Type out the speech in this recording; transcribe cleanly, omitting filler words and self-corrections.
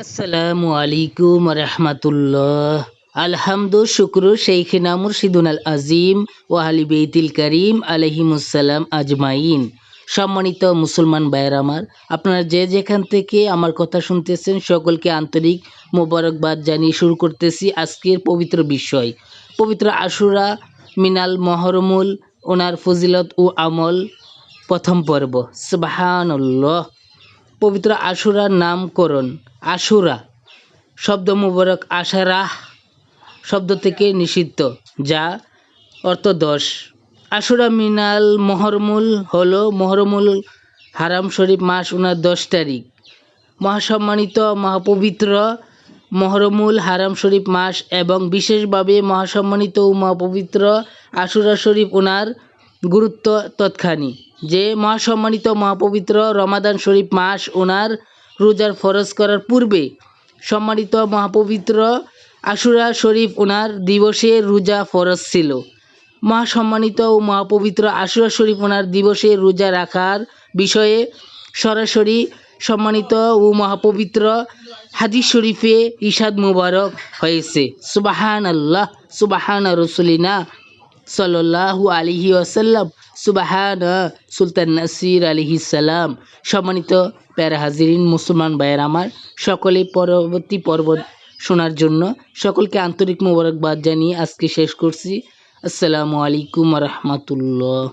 আসসালামু আলাইকুম রহমতুল্লাহ। আলহামদু শুক্র শেইখিনা মুর্শিদুন আল আজিম ও আহলি বেইতিল করিম আলহিমুসালাম আজমাইন। সম্মানিত মুসলমান ভাইয়ের আমার, আপনারা যে যেখান থেকে আমার কথা শুনতেছেন সকলকে আন্তরিক মোবারকবাদ জানিয়ে শুরু করতেছি আজকের পবিত্র বিষয়, পবিত্র আশুরা মিনাল মহরমুল, ওনার ফজিলত ও আমল, প্রথম পর্ব। সুবহানাল্লাহ। পবিত্র আশুরার নামকরণ। আশুরা শব্দ মুবারক আশারাহ শব্দ থেকে নিষিদ্ধ, যা অর্থ 10। আশুরা মিনাল মহরমুল হলো মহরমুল হারাম শরীফ মাস, ওনার 10 তারিখ। মহাসম্মানিত মহাপবিত্র মহরমুল হারাম শরীফ মাস এবং বিশেষভাবে মহাসম্মানিত ও মহাপবিত্র আশুরা শরীফ ওনার গুরুত্ব তৎখানি যে মহাসম্মানিত মহাপবিত্র রমাদান শরীফ মাস ওনার রোজার ফরজ করার পূর্বে সম্মানিত মহাপবিত্র আশুরা শরীফ ওনার দিবসে রোজা ফরজ ছিল। মহাসম্মানিত ও মহাপবিত্র আশুরা শরীফ ওনার দিবসে রোজা রাখার বিষয়ে সরাসরি সম্মানিত ও মহাপবিত্র হাদিস শরীফে ইরশাদ মুবারক হয়েছে। সুবাহান আল্লাহ, সুবাহান রসুলিনা সাল্লাল্লাহু আলাইহি ওয়াসাল্লাম, সুবাহান সুলতান নাসির আলাইহিস সালাম। সম্মানিত প্যারা হাজিরিন মুসলমান ভাইয়ের আমার, সকলে পরবর্তী পর্ব শোনার জন্য সকলকে আন্তরিক মোবারকবাদ জানিয়ে আজকে শেষ করছি। আসসালামু আলাইকুম রহমতুল্লাহ।